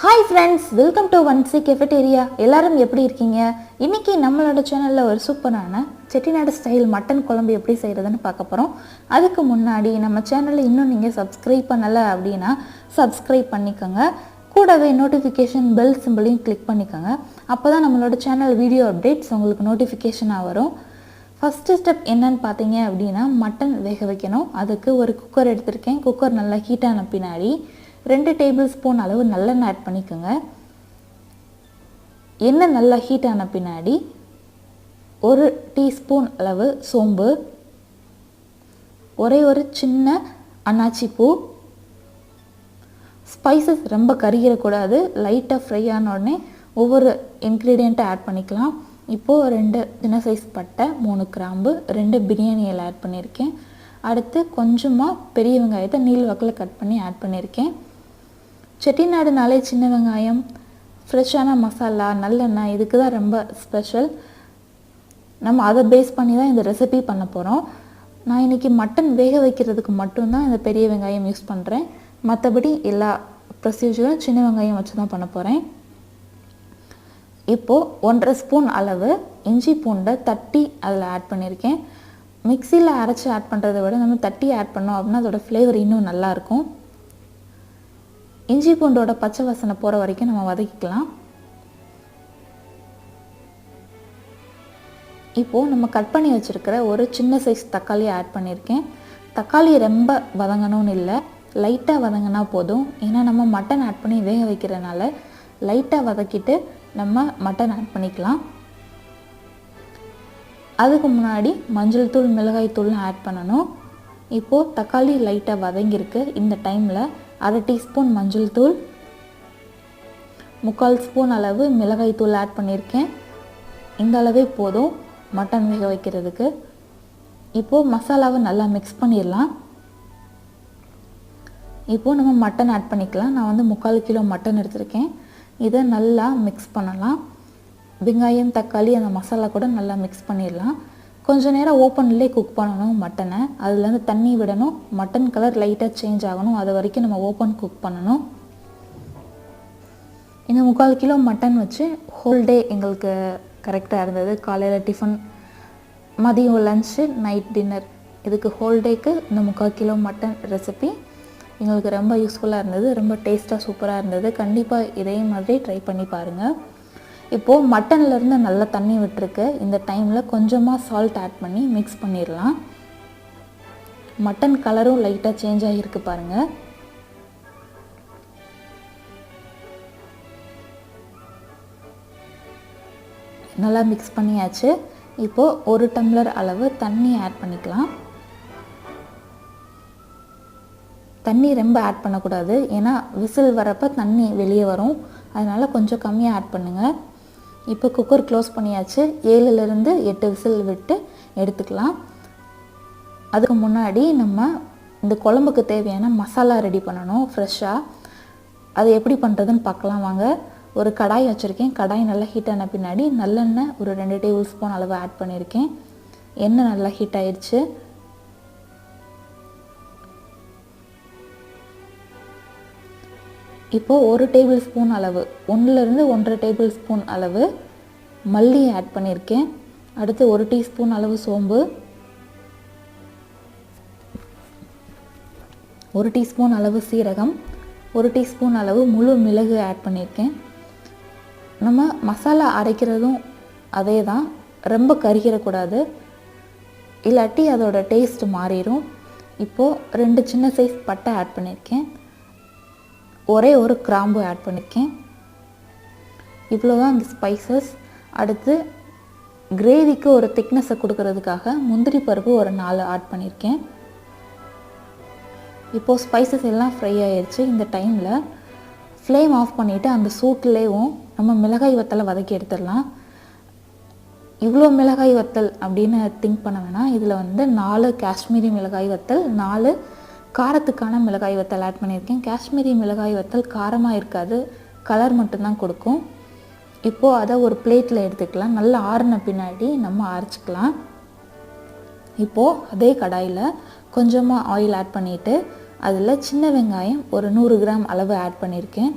Hi friends, welcome to One C Cafeteria. எல்லாரும் எப்படி இருக்கீங்க? இன்னைக்கு நம்மளோட சேனல்ல ஒரு சூப்பரான செட்டிநாடு ஸ்டைல் மட்டன் குழம்பு எப்படி செய்யறதுன்னு பார்க்க போறோம். அதுக்கு முன்னாடி நம்ம சேனலை இன்னும் நீங்க Subscribe பண்ணல அப்படினா Subscribe பண்ணிக்கங்க. கூடவே நோட்டிஃபிகேஷன் பெல் சிம்பலையும் கிளிக் பண்ணிக்கங்க. அப்பதான் நம்மளோட சேனல் வீடியோ அப்டேட்ஸ் உங்களுக்கு நோட்டிஃபிகேஷனா வரும். ஃபர்ஸ்ட் ஸ்டெப் என்னன்னு பாத்தீங்க அப்படினா மட்டன் வேக வைக்கணும். அதுக்கு ஒரு குக்கர் எடுத்துர்க்கேன். குக்கர் நல்லா ஹீட் ஆன பின்னாடி 2 டேபிள்ஸ்பூன் அளவு நல்லெண்ணெய் ஆட் பண்ணிக்கோங்க. எண்ணெய் நல்லா ஹீட் ஆன பின்னாடி 1 டீஸ்பூன் அளவு சோம்பு, ஒரு சின்ன அன்னாச்சி பூ, ஸ்பைசஸ் ரொம்ப கரிகிரக்கூடாது, லைட்டாக ஃப்ரை ஆன உடனே ஒவ்வொரு இன்க்ரீடியண்ட்டை ஆட் பண்ணிக்கலாம். இப்போது 2 சின்ன சைஸ் பட்டை, 3 கிராம்பு, 2 பிரியாணி இலை ஆட் பண்ணியிருக்கேன். அடுத்து கொஞ்சமாக பெரிய வெங்காயத்தை நீள் வாக்கில் கட் பண்ணி ஆட் பண்ணியிருக்கேன். செட்டிநாடுனாலே சின்ன வெங்காயம், ஃப்ரெஷ்ஷான மசாலா, நல்லெண்ணெய் இதுக்கு தான் ரொம்ப ஸ்பெஷல். நம்ம அதை பேஸ் பண்ணி தான் இந்த ரெசிபி பண்ண போகிறோம். நான் இன்றைக்கி மட்டன் வேக வைக்கிறதுக்கு மட்டும்தான் இந்த பெரிய வெங்காயம் யூஸ் பண்ணுறேன். மற்றபடி எல்லா ப்ரொசீஜரும் சின்ன வெங்காயம் வச்சு தான் பண்ண போகிறேன். இப்போது 1.5 ஸ்பூன் அளவு இஞ்சி பூண்டை தட்டி அதில் ஆட் பண்ணியிருக்கேன். மிக்சியில் அரைச்சி ஆட் பண்ணுறதை விட நம்ம தட்டி ஆட் பண்ணோம் அப்படின்னா அதோட ஃப்ளேவர் இன்னும் நல்லாயிருக்கும். இஞ்சி பூண்டோட பச்சை வாசனை போகிற வரைக்கும் நம்ம வதக்கிக்கலாம். இப்போது நம்ம கட் பண்ணி வச்சுருக்கிற ஒரு சின்ன சைஸ் தக்காளி ஆட் பண்ணியிருக்கேன். தக்காளி ரொம்ப வதங்கணும்னு இல்லை, லைட்டாக வதங்கினா போதும். ஏன்னா நம்ம மட்டன் ஆட் பண்ணி வேக வைக்கிறனால லைட்டாக வதக்கிட்டு நம்ம மட்டன் ஆட் பண்ணிக்கலாம். அதுக்கு முன்னாடி மஞ்சள் தூள், மிளகாய் தூள்லாம் ஆட் பண்ணணும். இப்போது தக்காளி லைட்டாக வதங்கியிருக்கு. இந்த டைமில் 1/2 டீஸ்பூன் மஞ்சள் தூள், 3/4 ஸ்பூன் அளவு மிளகாய் தூள் ஆட் பண்ணியிருக்கேன். இந்த அளவே போதும் மட்டன் வேக வைக்கிறதுக்கு. இப்போது மசாலாவை நல்லா மிக்ஸ் பண்ணிடலாம். இப்போது நம்ம மட்டன் ஆட் பண்ணிக்கலாம். நான் 3/4 கிலோ மட்டன் எடுத்திருக்கேன். இதை நல்லா மிக்ஸ் பண்ணலாம். வெங்காயம், தக்காளி, அந்த மசாலா கூட நல்லா மிக்ஸ் பண்ணிடலாம். கொஞ்சம் நேரம் ஓப்பன்லேயே குக் பண்ணணும் மட்டனை. அதுலேருந்து தண்ணி விடணும். மட்டன் கலர் லைட்டாக சேஞ்ச் ஆகணும். அது வரைக்கும் நம்ம ஓப்பன் குக் பண்ணணும். இந்த 3/4 கிலோ மட்டன் வச்சு ஹோல் டே எங்களுக்கு கரெக்டாக இருந்தது. காலையில் டிஃபன், மதியம் லன்ச்சு, நைட் டின்னர், இதுக்கு ஹோல் டேக்கு இந்த 3/4 கிலோ மட்டன் ரெசிபி எங்களுக்கு ரொம்ப யூஸ்ஃபுல்லாக இருந்தது. ரொம்ப டேஸ்ட்டாக சூப்பராக இருந்தது. கண்டிப்பாக இதே மாதிரி ட்ரை பண்ணி பாருங்கள். இப்போது மட்டன்லேருந்து நல்லா தண்ணி விட்டுருக்கு. இந்த டைமில் கொஞ்சமாக சால்ட் ஆட் பண்ணி மிக்ஸ் பண்ணிடலாம். மட்டன் கலரும் லைட்டாக சேஞ்ச் ஆகியிருக்கு பாருங்கள். நல்லா மிக்ஸ் பண்ணியாச்சு. இப்போது 1 டம்ளர் அளவு தண்ணி ஆட் பண்ணிக்கலாம். தண்ணி ரொம்ப ஆட் பண்ணக்கூடாது, ஏன்னா விசில் வரப்போ தண்ணி வெளியே வரும். அதனால் கொஞ்சம் கம்மியாக ஆட் பண்ணுங்கள். இப்போ குக்கர் க்ளோஸ் பண்ணியாச்சு. 7லேருந்து 8 விசில் விட்டு எடுத்துக்கலாம். அதுக்கு முன்னாடி நம்ம இந்த குழம்புக்கு தேவையான மசாலா ரெடி பண்ணணும் ஃப்ரெஷ்ஷாக. அது எப்படி பண்ணுறதுன்னு பார்க்கலாம் வாங்க. ஒரு கடாய் வச்சுருக்கேன். கடாய் நல்லா ஹீட் ஆன பின்னாடி நல்லெண்ணெய் ஒரு 2 டேபிள் ஸ்பூன் அளவு ஆட் பண்ணியிருக்கேன். எண்ணெய் நல்லா ஹீட் ஆயிடுச்சு. இப்போது 1 டேபிள் ஸ்பூன் அளவு, 1லேருந்து 1.5 டேபிள் ஸ்பூன் அளவு மல்லி ஆட் பண்ணியிருக்கேன். அடுத்து 1 டீஸ்பூன் அளவு சோம்பு, 1 டீஸ்பூன் அளவு சீரகம், 1 டீஸ்பூன் அளவு முழு மிளகு ஆட் பண்ணியிருக்கேன். நம்ம மசாலா அரைக்கிறதும் அதே தான், ரொம்ப கரிகிரக்கூடாது, இல்லாட்டி அதோட டேஸ்ட் மாறிடும். இப்போது 2 சின்ன சைஸ் பட்டை ஆட் பண்ணியிருக்கேன். ஒரு கிராம்பு ஆட் பண்ணியிருக்கேன். இவ்வளோதான் இந்த ஸ்பைசஸ். அடுத்து கிரேவிக்கு ஒரு திக்னஸை கொடுக்கறதுக்காக முந்திரி பருப்பு ஒரு 4 ஆட் பண்ணியிருக்கேன். இப்போது ஸ்பைசஸ் எல்லாம் ஃப்ரை ஆயிடுச்சு. இந்த டைமில் ஃப்ளேம் ஆஃப் பண்ணிவிட்டு அந்த சூட்லேயும் நம்ம மிளகாய் வத்தலை வதக்கி எடுத்துடலாம். இவ்வளோ மிளகாய் வத்தல் அப்படின்னு திங்க் பண்ண வேணாம். இதில் 4 காஷ்மீரி மிளகாய் வத்தல், 4 காரத்துக்கான மிளகாய் வத்தல் ஆட் பண்ணியிருக்கேன். காஷ்மீரி மிளகாய் வத்தல் காரமாக இருக்காது, கலர் மட்டும்தான் கொடுக்கும். இப்போது அதை ஒரு பிளேட்டில் எடுத்துக்கலாம். நல்லா ஆறின பின்னாடி நம்ம அரைச்சிக்கலாம். இப்போது அதே கடாயில் கொஞ்சமாக ஆயில் ஆட் பண்ணிவிட்டு அதில் சின்ன வெங்காயம் ஒரு 100 கிராம் அளவு ஆட் பண்ணியிருக்கேன்.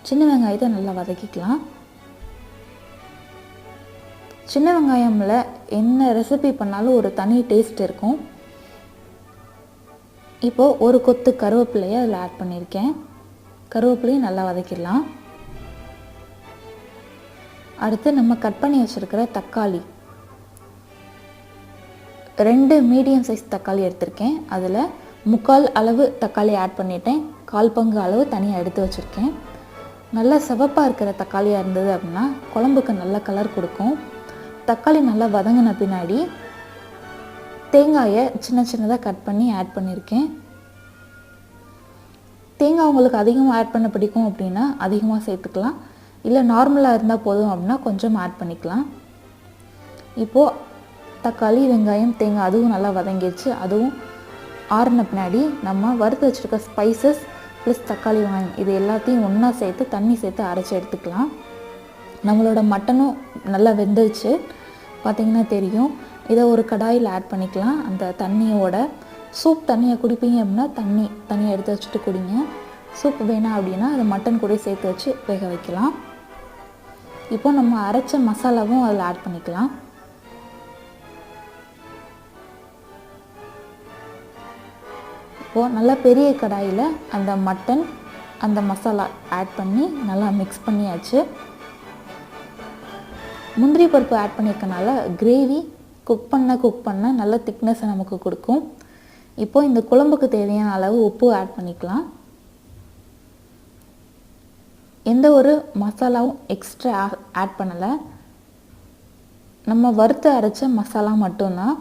சின்ன வெங்காயத்தை நல்லா வதக்கிக்கலாம். சின்ன வெங்காயம்ல என்ன ரெசிபி பண்ணாலும் ஒரு தனி டேஸ்ட் இருக்கும். இப்போது ஒரு கொத்து கருவேப்பிலையை அதில் ஆட் பண்ணியிருக்கேன். கருவேப்பிலையும் நல்லா வதக்கிடலாம். அடுத்து நம்ம கட் பண்ணி வச்சுருக்கிற தக்காளி, 2 மீடியம் சைஸ் தக்காளி எடுத்திருக்கேன். அதில் 3/4 அளவு தக்காளி ஆட் பண்ணிட்டேன். 1/4 பங்கு அளவு தனியாக எடுத்து வச்சுருக்கேன். நல்லா சிவப்பாக இருக்கிற தக்காளியாக இருந்தது அப்படின்னா குழம்புக்கு நல்ல கலர் கொடுக்கும். தக்காளி நல்லா வதங்கின பின்னாடி தேங்காயை சின்ன சின்னதாக கட் பண்ணி ஆட் பண்ணியிருக்கேன். தேங்காய் உங்களுக்கு அதிகமாக ஆட் பண்ண பிடிக்கும் அப்படின்னா அதிகமாக சேர்த்துக்கலாம். இல்லை நார்மலாக இருந்தால் போதும் அப்படின்னா கொஞ்சம் ஆட் பண்ணிக்கலாம். இப்போது தக்காளி, வெங்காயம், தேங்காய் அதுவும் நல்லா வதங்கிடுச்சு. அதுவும் ஆறின பின்னாடி நம்ம வறுத்து வச்சுருக்க ஸ்பைசஸ் ப்ளஸ் தக்காளி, வெங்காயம் இது எல்லாத்தையும் ஒன்றா சேர்த்து தண்ணி சேர்த்து அரைச்சி எடுத்துக்கலாம். நம்மளோட மட்டனும் நல்லா வெந்துருச்சு, பார்த்திங்கன்னா தெரியும். இதை ஒரு கடாயில் ஆட் பண்ணிக்கலாம். அந்த தண்ணியோட சூப் தண்ணியை குடிப்பீங்க அப்படின்னா தண்ணியை எடுத்து வச்சுட்டு குடிங்க. சூப் வேணாம் அப்படின்னா அதை மட்டன் கூட சேர்த்து வச்சு வேக வைக்கலாம். இப்போ நம்ம அரைச்ச மசாலாவும் அதில் ஆட் பண்ணிக்கலாம். இப்போது நல்லா பெரிய கடாயில் அந்த மட்டன் அந்த மசாலா ஆட் பண்ணி நல்லா மிக்ஸ் பண்ணியாச்சு. முந்திரி பருப்பு ஆட் பண்ணியிருக்கனால கிரேவி குக் பண்ண நல்ல திக்னஸை நமக்கு கொடுக்கும். இப்போது இந்த குழம்புக்கு தேவையான அளவு உப்பு ஆட் பண்ணிக்கலாம். எந்த ஒரு மசாலாவும் எக்ஸ்ட்ரா ஆட் பண்ணலை. நம்ம வறுத்து அரைச்ச மசாலா மட்டும்தான்.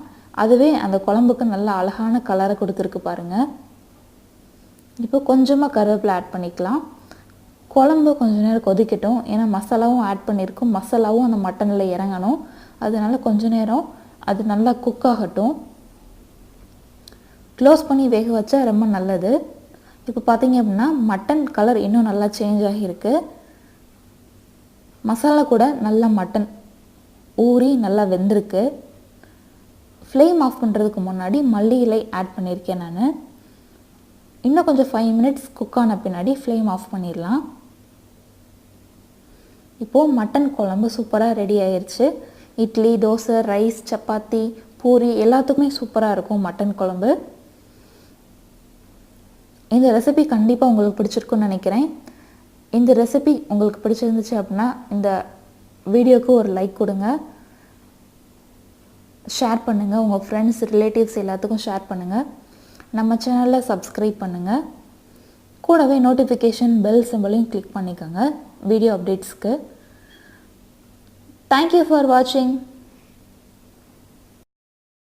அதுவே அந்த குழம்புக்கு நல்ல அழகான கலரை கொடுத்துருக்கு பாருங்கள். இப்போ கொஞ்சமாக கருவேப்பிலை ஆட் பண்ணிக்கலாம். குழம்பு கொஞ்சம் நேரம் கொதிக்கட்டும். ஏன்னா மசாலாவும் ஆட் பண்ணியிருக்கோம். மசாலாவும் அந்த மட்டனில் இறங்கணும். அதனால கொஞ்சம் நேரம் அது நல்லா குக் ஆகட்டும். க்ளோஸ் பண்ணி வேக வச்சா ரொம்ப நல்லது. இப்போ பார்த்தீங்க அப்படின்னா மட்டன் கலர் இன்னும் நல்லா சேஞ்ச் ஆகியிருக்கு. மசாலா கூட நல்லா மட்டன் ஊறி நல்லா வெந்திருக்கு. ஃப்ளேம் ஆஃப் பண்ணுறதுக்கு முன்னாடி மல்லி இலை ஆட் பண்ணியிருக்கேன் நான். இன்னும் கொஞ்சம் 5 மினிட்ஸ் குக் ஆன பின்னாடி ஃப்ளேம் ஆஃப் பண்ணிடலாம். இப்போது மட்டன் குழம்பு சூப்பராக ரெடி ஆயிடுச்சு. இட்லி, தோசை, ரைஸ், சப்பாத்தி, பூரி எல்லாத்துக்குமே சூப்பராக இருக்கும் மட்டன் குழம்பு. இந்த ரெசிபி கண்டிப்பாக உங்களுக்கு பிடிச்சிருக்குன்னு நினைக்கிறேன். இந்த ரெசிபி உங்களுக்கு பிடிச்சிருந்துச்சு அப்படின்னா இந்த வீடியோவுக்கு ஒரு லைக் கொடுங்க, ஷேர் பண்ணுங்கள், உங்கள் ஃப்ரெண்ட்ஸ், ரிலேட்டிவ்ஸ் எல்லாத்துக்கும் ஷேர் பண்ணுங்கள். நம்ம சேனலில் சப்ஸ்கிரைப் பண்ணுங்கள். கூடவே நோட்டிஃபிகேஷன் பெல் சிம்பலையும் கிளிக் பண்ணிக்கோங்க வீடியோ அப்டேட்ஸ்க்கு. தேங்க்யூ ஃபார் வாட்சிங்.